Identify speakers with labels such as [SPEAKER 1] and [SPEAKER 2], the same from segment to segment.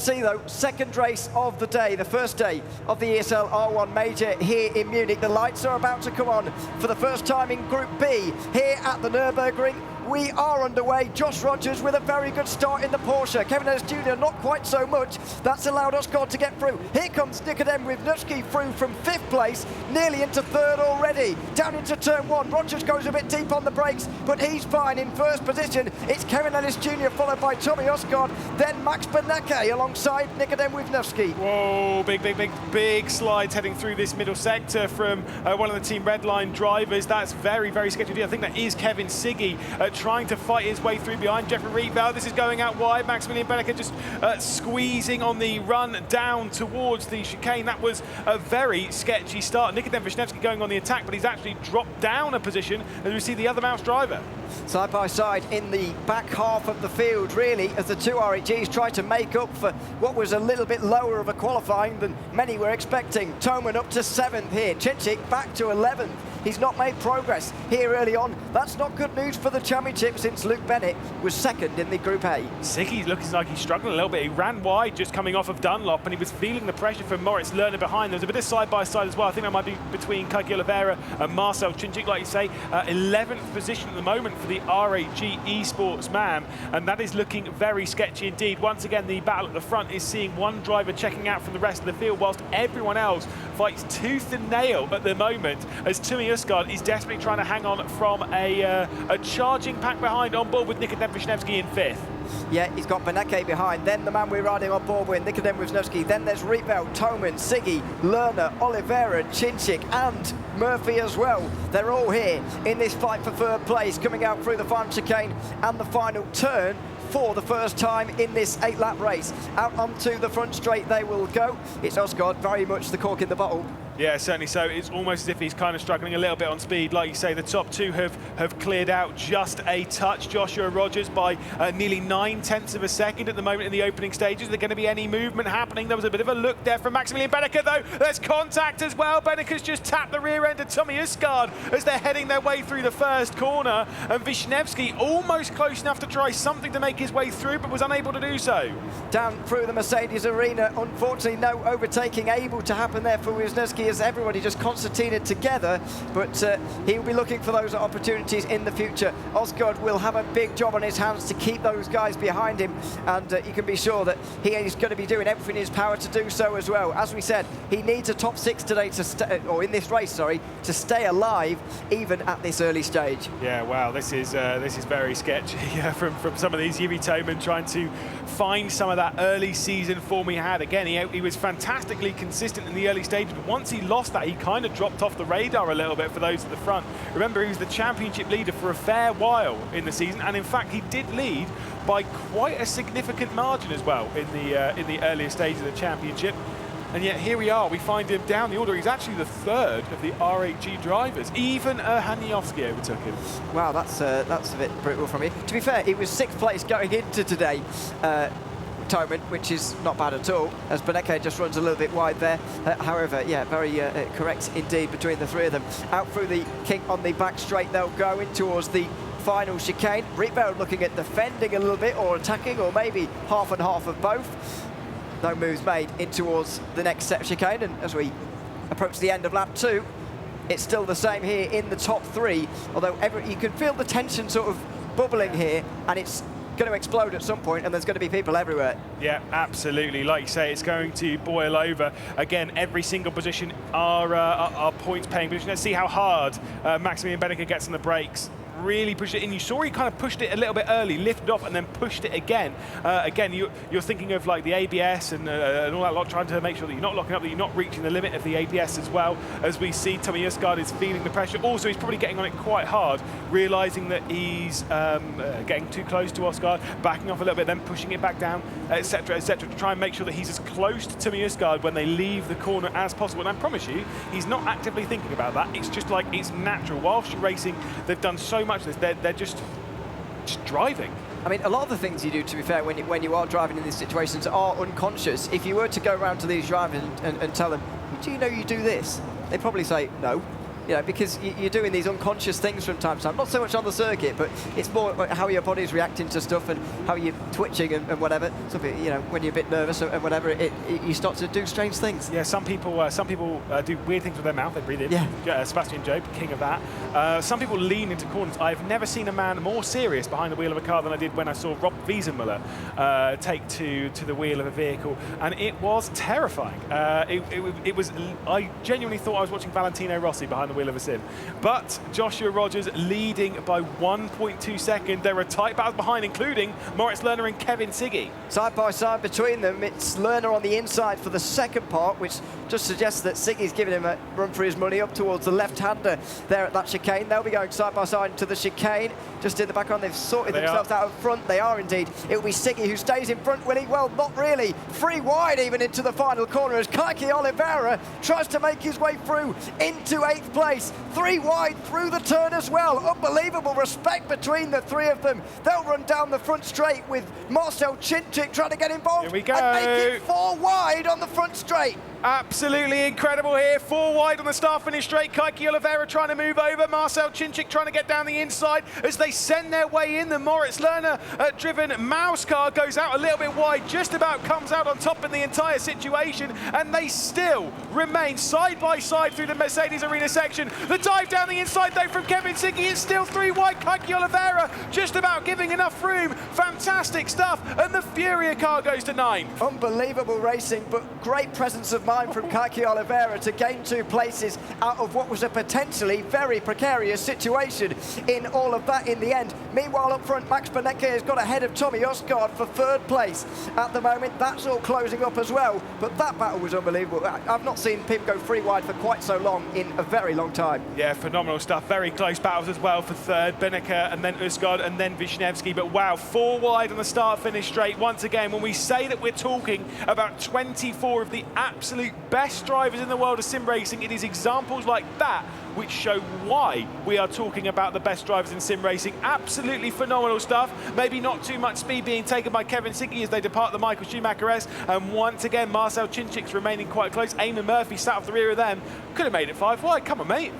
[SPEAKER 1] See though, second race of the day, the first day of the ESL R1 Major here in Munich. The lights are about to come on for the first time in Group B here at the Nürburgring. We are underway. Josh Rogers with a very good start in the Porsche. Kevin Ellis Jr. not quite so much. That's allowed Osgaard to get through. Here comes Nikodem Wisniewski through from 5th place, nearly into 3rd already. Down into turn 1. Rogers goes a bit deep on the brakes, but he's fine in 1st position. It's Kevin Ellis Jr. followed by Tommy Osgaard, then Max Benecke alongside Nikodem Wisniewski.
[SPEAKER 2] Whoa, big slides heading through this middle sector from one of the Team Redline drivers. That's very, very sketchy. I think that is Kevin Siggy trying to fight his way through behind Jeffrey Rietveld. This is going out wide. Maximilian Benecke just squeezing on the run down towards the chicane. That was a very sketchy start. Nikodem Wisniewski going on the attack, but he's actually dropped down a position as we see the other Mouse driver.
[SPEAKER 1] Side by side in the back half of the field, really, as the two REGs try to make up for what was a little bit lower of a qualifying than many were expecting. Toman up to 7th here. Chinchik back to 11th. He's not made progress here early on. That's not good news for the championship since Luke Bennett was 2nd in the Group A.
[SPEAKER 2] Siggy looks like he's struggling a little bit. He ran wide just coming off of Dunlop, and he was feeling the pressure from Moritz Lerner behind. There's a bit of side-by-side as well. I think that might be between Kaiki Oliveira and Marcel Chinchik, like you say. 11th position at the moment for the RAG Esports MAM, and that is looking very sketchy indeed. Once again, the battle at the front is seeing one driver checking out from the rest of the field, whilst everyone else fights tooth and nail at the moment, as Tommy Osgaard is desperately trying to hang on from a charging pack behind, on board with Nikodem Wisniewski in 5th.
[SPEAKER 1] Yeah, he's got Benecke behind, then the man we're riding on board with, Nikodem Wisniewski, then there's Rietveld, Toman, Siggy, Lerner, Oliveira, Chinchik, and Murphy as well. They're all here in this fight for 3rd place, coming out through the final chicane and the final turn for the first time in this 8-lap race. Out onto the front straight they will go. It's Osgaard, very much the cork in the bottle.
[SPEAKER 2] Yeah, certainly so. It's almost as if he's kind of struggling a little bit on speed. Like you say, the top two have cleared out just a touch. Joshua Rogers by nearly 9/10 of a second at the moment in the opening stages. Is there going to be any movement happening? There was a bit of a look there from Maximilian Benecke, though. There's contact as well. Benecke's just tapped the rear end of Tommy Osgaard as they're heading their way through the first corner. And Wisniewski almost close enough to try something to make his way through, but was unable to do so.
[SPEAKER 1] Down through the Mercedes arena, unfortunately no overtaking able to happen there for Wisniewski, as everybody just concertinaed together, but he will be looking for those opportunities in the future. Osgaard will have a big job on his hands to keep those guys behind him, and you can be sure that he is going to be doing everything in his power to do so as well. As we said, he needs a top 6 today to or in this race, sorry, to stay alive even at this early stage.
[SPEAKER 2] Yeah, wow, this is very sketchy from some of these. Yuri Toman trying to find some of that early season form he had. Again, he was fantastically consistent in the early stages, but once he lost that, he kind of dropped off the radar a little bit for those at the front. Remember, he was the championship leader for a fair while in the season, and in fact, he did lead by quite a significant margin as well in the earlier stages of the championship. And yet here we are, we find him down the order. He's actually the 3rd of the RAG drivers. Even Haniowski overtook him. Wow,
[SPEAKER 1] that's a bit brutal from you. To be fair, he was 6th place going into today. Toman, which is not bad at all, as Benecke just runs a little bit wide there. However, yeah, very correct indeed between the three of them. Out through the kink on the back straight, they'll go in towards the final chicane. Rietveld looking at defending a little bit, or attacking, or maybe half and half of both. No moves made in towards the next set of chicane, and as we approach the end of lap 2, it's still the same here in the top 3, although you can feel the tension sort of bubbling here, and it's going to explode at some point, and there's going to be people everywhere.
[SPEAKER 2] Yeah, absolutely. Like you say, it's going to boil over. Again, every single position are points paying position. Let's see how hard Maximilian Benecke gets on the brakes. Really pushed it in. You saw he kind of pushed it a little bit early, lifted off, and then pushed it again. Again, you're thinking of like the ABS and all that lot, trying to make sure that you're not locking up, that you're not reaching the limit of the ABS as well. As we see, Tommy Osgaard is feeling the pressure. Also, he's probably getting on it quite hard, realising that he's getting too close to Osgaard, backing off a little bit, then pushing it back down, etc., to try and make sure that he's as close to Tommy Osgaard when they leave the corner as possible. And I promise you, he's not actively thinking about that. It's just like it's natural. Whilst you're racing, they've done so much of this. They're just driving.
[SPEAKER 1] I mean, a lot of the things you do, to be fair, when you are driving in these situations are unconscious. If you were to go around to these drivers and tell them, do you know you do this? They'd probably say, no. you know, because you're doing these unconscious things from time to time. Not so much on the circuit, but it's more how your body's reacting to stuff and how you're twitching and whatever. So, you know, when you're a bit nervous and whatever, you start to do strange things.
[SPEAKER 2] Yeah, some people do weird things with their mouth. They breathe in.
[SPEAKER 1] Yeah.
[SPEAKER 2] Sebastian Job, king of that. Some people lean into corners. I've never seen a man more serious behind the wheel of a car than I did when I saw Rob Wiesenmuller take to the wheel of a vehicle, and it was terrifying. It was. I genuinely thought I was watching Valentino Rossi behind the wheel of a sim. But Joshua Rogers leading by 1.2 seconds. There are tight battles behind, including Moritz Lerner and Kevin Siggy.
[SPEAKER 1] Side by side between them, it's Lerner on the inside for the second part, which just suggests that Siggy's giving him a run for his money up towards the left-hander there at that chicane. They'll be going side by side into the chicane. Just in the background, they've sorted themselves out of front. They are indeed. It'll be Siggy who stays in front, will he? Well, not really. Free wide even into the final corner as Kaiki Oliveira tries to make his way through into 8th place. 3 wide through the turn as well. Unbelievable respect between the three of them. They'll run down the front straight with Marcel Chinchik trying to get involved.
[SPEAKER 2] Here we go.
[SPEAKER 1] And make it 4 wide on the front straight.
[SPEAKER 2] Absolutely incredible here. 4 wide on the start-finish straight. Kaiki Oliveira trying to move over. Marcel Chinchik trying to get down the inside as they send their way in. The Moritz Lerner driven Mouse car goes out a little bit wide, just about comes out on top in the entire situation, and they still remain side by side through the Mercedes Arena section. The dive down the inside though from Kevin Siggy is still 3 wide. Kaiki Oliveira just about giving enough room. Fantastic stuff, and the Furia car goes to 9.
[SPEAKER 1] Unbelievable racing, but great presence of mind from Kaiki Oliveira to gain 2 places out of what was a potentially very precarious situation in all of that in the end. Meanwhile, up front, Max Benecke has got ahead of Tommy Osgaard for 3rd place at the moment. That's all closing up as well, but that battle was unbelievable. I've not seen Pim go 3 wide for quite so long in a very long time.
[SPEAKER 2] Yeah, phenomenal stuff. Very close battles as well for 3rd. Benecke and then Osgaard and then Wisniewski, but wow, 4 wide on the start-finish straight. Once again, when we say that we're talking about 24 of the absolute best drivers in the world of sim racing, it is examples like that which show why we are talking about the best drivers in sim racing. Absolutely phenomenal stuff. Maybe not too much speed being taken by Kevin Siggy as they depart the Michael Schumacher-esque. And once again, Marcel Chinchik's remaining quite close. Eamon Murphy sat off the rear of them. Could have made it 5 wide. Come on, mate.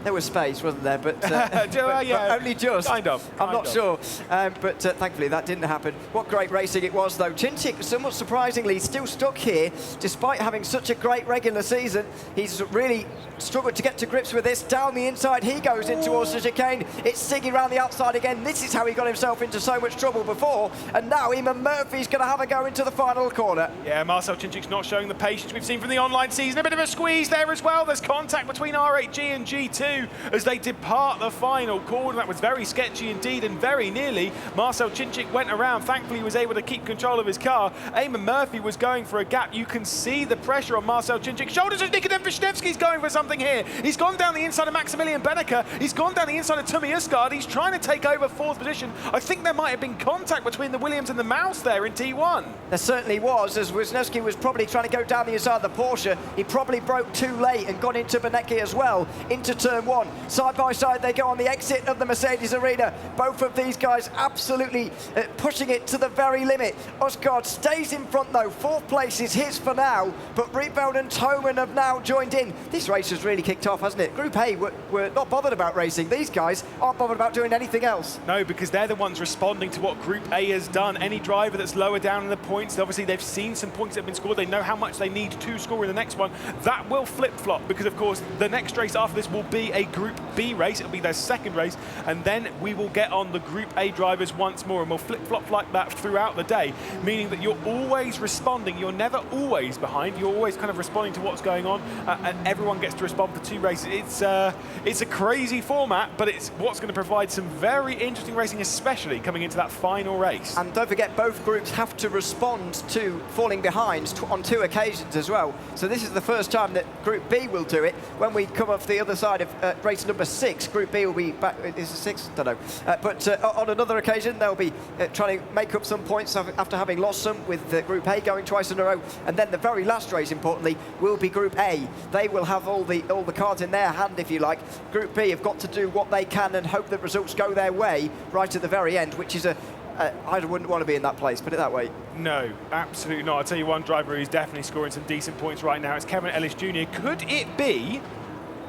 [SPEAKER 1] There was space, wasn't there? But,
[SPEAKER 2] yeah,
[SPEAKER 1] only just.
[SPEAKER 2] Kind of.
[SPEAKER 1] I'm not sure. But thankfully that didn't happen. What great racing it was, though. Chinchik, somewhat surprisingly, still stuck here, despite having such a great regular season. He's really struggled to get to grips with this. Down the inside he goes in towards the chicane. It's Siggy round the outside again. This is how he got himself into so much trouble before. And now Eamon Murphy's going to have a go into the final corner.
[SPEAKER 2] Yeah, Marcel Chinchik's not showing the patience we've seen from the online season. A bit of a squeeze there as well. There's contact between R8G and G2 as they depart the final corner. That was very sketchy indeed, and very nearly Marcel Chinchik went around. Thankfully, he was able to keep control of his car. Eamon Murphy was going for a gap. You can see the pressure on Marcel Chinchik's shoulders as Nikodem Wisniewski's going for something here. He's gone down the inside of Maximilian Benecke. He's gone down the inside of Tommy Osgaard. He's trying to take over 4th position. I think there might have been contact between the Williams and the Mouse there in T1.
[SPEAKER 1] There certainly was, as Wisniewski was probably trying to go down the inside of the Porsche. He probably broke too late and got into Benecke as well, into turn 1. Side by side they go on the exit of the Mercedes Arena. Both of these guys absolutely pushing it to the very limit. Osgaard stays in front though. 4th place is his for now, but Rietveld and Thoman have now joined in. This race has really kicked off, hasn't it? Group A were not bothered about racing. These guys aren't bothered about doing anything else.
[SPEAKER 2] No, because they're the ones responding to what Group A has done. Any driver that's lower down in the points, obviously they've seen some points that have been scored. They know how much they need to score in the next one. That will flip-flop because, of course, the next race after this will be a Group B race. It'll be their 2nd race, and then we will get on the Group A drivers once more, and we'll flip-flop like that throughout the day, meaning that you're always responding. You're never always behind. You're always kind of responding to what's going on, and everyone gets to respond for 2 races. It's a crazy format, but it's what's going to provide some very interesting racing, especially coming into that final race.
[SPEAKER 1] And don't forget, both groups have to respond to falling behind on 2 occasions as well. So this is the first time that Group B will do it. When we come off the other side of race number 6, Group B will be back. Is it 6? Don't know. But on another occasion, they'll be trying to make up some points after having lost some, with Group A going twice in a row. And then the very last race, importantly, will be Group A. They will have all the cards in their hand, if you like. Group B have got to do what they can and hope that results go their way right at the very end, which is I wouldn't want to be in that place, put it that way.
[SPEAKER 2] No, absolutely not. I'll tell you one driver who's definitely scoring some decent points right now. It's Kevin Ellis Jr. Could it be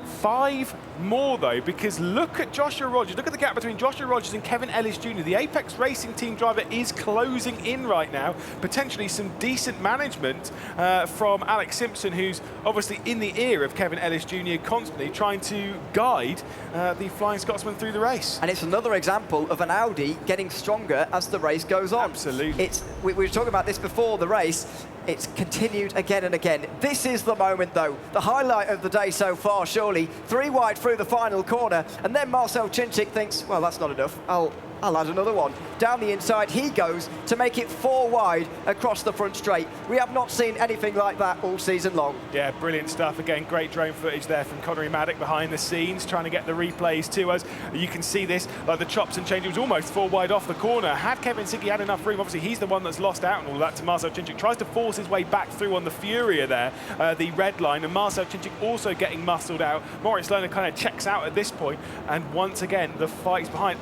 [SPEAKER 2] 5 more though, because look at Joshua Rogers. Look at the gap between Joshua Rogers and Kevin Ellis Jr. The Apex Racing Team driver is closing in right now. Potentially some decent management from Alex Simpson, who's obviously in the ear of Kevin Ellis Jr. constantly trying to guide the Flying Scotsman through the race.
[SPEAKER 1] And it's another example of an Audi getting stronger as the race goes on.
[SPEAKER 2] Absolutely.
[SPEAKER 1] We were talking about this before the race. It's continued again and again. This is the moment, though. The highlight of the day so far, surely. 3 wide through the final corner. And then Marcel Chinchik thinks, well, that's not enough. I'll add another one. Down the inside he goes to make it 4 wide across the front straight. We have not seen anything like that all season long.
[SPEAKER 2] Yeah, brilliant stuff. Again, great drone footage there from Connery Maddock behind the scenes, trying to get the replays to us. You can see this, like the chops and change. It was almost 4 wide off the corner. Had Kevin Siggy had enough room, obviously he's the one that's lost out and all that to Marcel Chinchik. Tries to force his way back through on the Furia there, the red line, and Marcel Chinchik also getting muscled out. Moritz Lerner kind of checks out at this point, and once again, the fight's behind.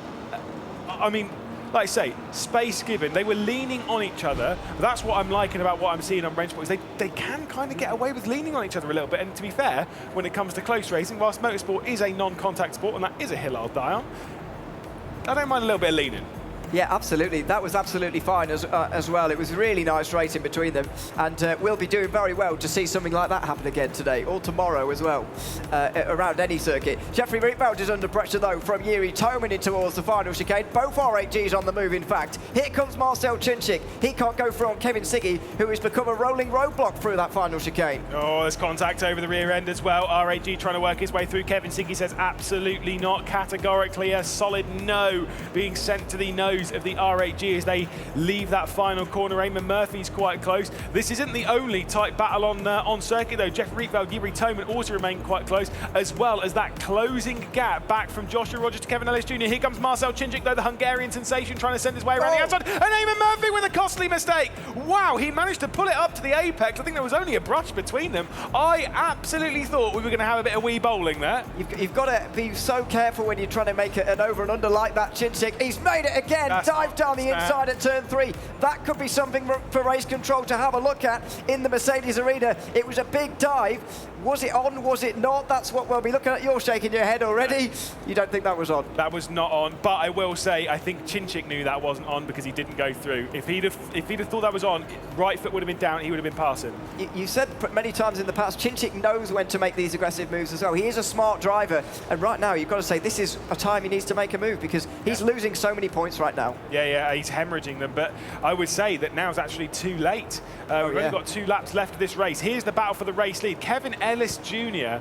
[SPEAKER 2] I mean, like I say, space given. They were leaning on each other. That's what I'm liking about what I'm seeing on Rennsport, is they can kind of get away with leaning on each other a little bit. And to be fair, when it comes to close racing, whilst motorsport is a non-contact sport, and that is a hill I'll die on, I don't mind a little bit of leaning.
[SPEAKER 1] Yeah, absolutely. That was absolutely fine as well. It was really nice racing between them, and we'll be doing very well to see something like that happen again today, or tomorrow as well, around any circuit. Jeffrey Rietveld is under pressure, though, from Jiri Toman in towards the final chicane. Both R8Gs on the move, in fact. Here comes Marcel Chinchik. He can't go through on Kevin Siggy, who has become a rolling roadblock through that final chicane.
[SPEAKER 2] Oh, there's contact over the rear end as well. R8G trying to work his way through. Kevin Siggy says absolutely not. Categorically a solid no being sent to the nose of the R8G as they leave that final corner. Eamon Murphy's quite close. This isn't the only tight battle on circuit, though. Jeff Rietveld, Jiri Toman also remain quite close, as well as that closing gap back from Joshua Rogers to Kevin Ellis Jr. Here comes Marcel Chinchik, though, the Hungarian sensation, trying to send his way around the outside. And Eamon Murphy with a costly mistake. Wow, he managed to pull it up to the apex. I think there was only a brush between them. I absolutely thought we were going to have a bit of wee bowling there.
[SPEAKER 1] You've got to be so careful when you're trying to make an over and under like that, Chinchik. He's made it again. Dive down the inside at turn 3. That could be something for race control to have a look at in the Mercedes arena. It was a big dive. Was it on? Was it not? That's what we'll be looking at. You're shaking your head already. You don't think that was on?
[SPEAKER 2] That was not on, but I will say I think Chinchik knew that wasn't on because he didn't go through. If he'd have thought that was on, right foot would have been down, he would have been passing.
[SPEAKER 1] You said many times in the past, Chinchik knows when to make these aggressive moves as well. He is a smart driver, and right now you've got to say this is a time he needs to make a move because he's losing so many points right now.
[SPEAKER 2] Yeah, he's hemorrhaging them, but I would say that now's actually too late. We've only got 2 laps left of this race. Here's the battle for the race lead. Kevin Ellis Jr.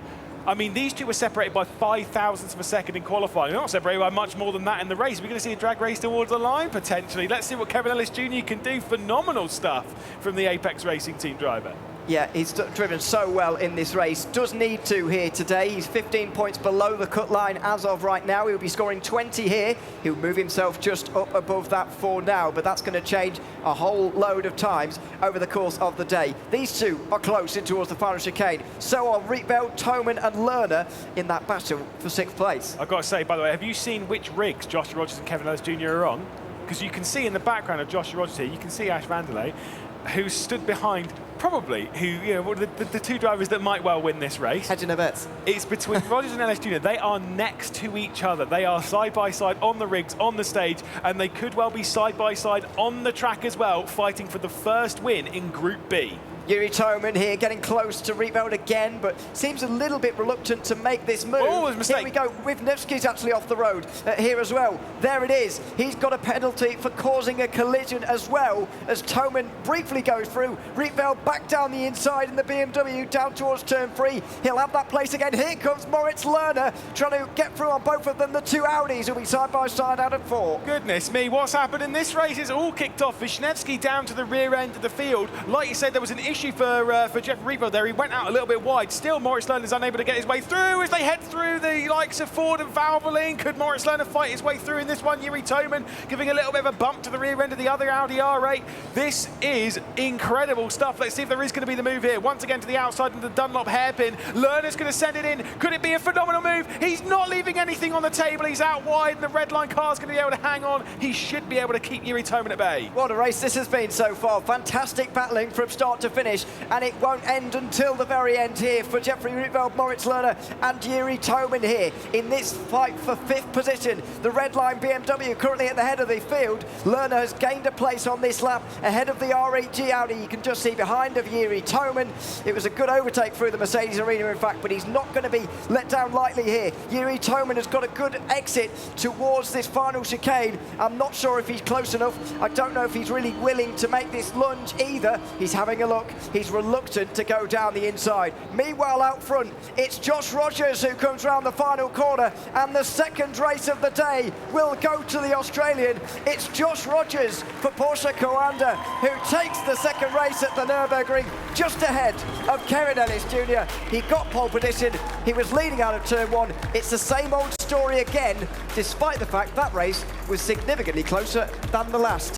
[SPEAKER 2] I mean, these two were separated by 5 thousandths of a second in qualifying. They're not separated by much more than that in the race. We're going to see a drag race towards the line, potentially. Let's see what Kevin Ellis Jr. can do. Phenomenal stuff from the Apex Racing Team driver.
[SPEAKER 1] Yeah, he's driven so well in this race. Does need to here today. He's 15 points below the cut line as of right now. He'll be scoring 20 here. He'll move himself just up above that for now, but that's going to change a whole load of times over the course of the day. These two are close in towards the final chicane. So are Rietveld, Toman and Lerner in that battle for 6th place.
[SPEAKER 2] I've got to say, by the way, have you seen which rigs Joshua Rogers and Kevin Ellis Jr. are on? Because you can see in the background of Joshua Rogers here, you can see Ash Vanderlei, who stood behind probably the 2 drivers that might well win this race.
[SPEAKER 1] Hedging their bets.
[SPEAKER 2] It's between Rogers and Ellis Jr. They are next to each other. They are side by side on the rigs, on the stage, and they could well be side by side on the track as well, fighting for the first win in Group B.
[SPEAKER 1] Jiri Toman here getting close to Rietveld again, but seems a little bit reluctant to make this move.
[SPEAKER 2] Oh, there's a mistake.
[SPEAKER 1] Here we go. Wisniewski's actually off the road here as well. There it is. He's got a penalty for causing a collision as well as Toman briefly goes through. Rietveld back down the inside in the BMW down towards turn 3. He'll have that place again. Here comes Moritz Lerner trying to get through on both of them. The 2 Audis will be side by side out of 4.
[SPEAKER 2] Goodness me, what's happened in this race? It's all kicked off. Wisniewski down to the rear end of the field. Like you said, there was an issue for Jeff Rietveld there. He went out a little bit wide. Still, Moritz Lerner is unable to get his way through as they head through the likes of Ford and Valvoline. Could Moritz Lerner fight his way through in this one? Jiri Toman giving a little bit of a bump to the rear end of the other Audi R8. This is incredible stuff. Let's Let's see if there is going to be the move here. Once again to the outside into the Dunlop hairpin. Lerner's going to send it in. Could it be a phenomenal move? He's not leaving anything on the table. He's out wide, and the red line car's going to be able to hang on. He should be able to keep Yuri Toman at bay.
[SPEAKER 1] What a race this has been so far. Fantastic battling from start to finish, and it won't end until the very end here for Jeffrey Rietveld, Moritz Lerner and Yuri Toman here in this fight for 5th position. The red line BMW currently at the head of the field. Lerner has gained a place on this lap ahead of the R8G Audi. You can just see behind of Yuri Toman. It was a good overtake through the Mercedes arena, in fact, but he's not going to be let down lightly here. Yuri Toman has got a good exit towards this final chicane. I'm not sure if he's close enough. I don't know if he's really willing to make this lunge either. He's having a look. He's reluctant to go down the inside. Meanwhile, out front, it's Josh Rogers who comes round the final corner, and the second race of the day will go to the Australian. It's Josh Rogers for Porsche Coanda who takes the second race at the Nürburgring, just ahead of Kevin Ellis Jr. He got pole position. He was leading out of turn 1. It's the same old story again, despite the fact that race was significantly closer than the last.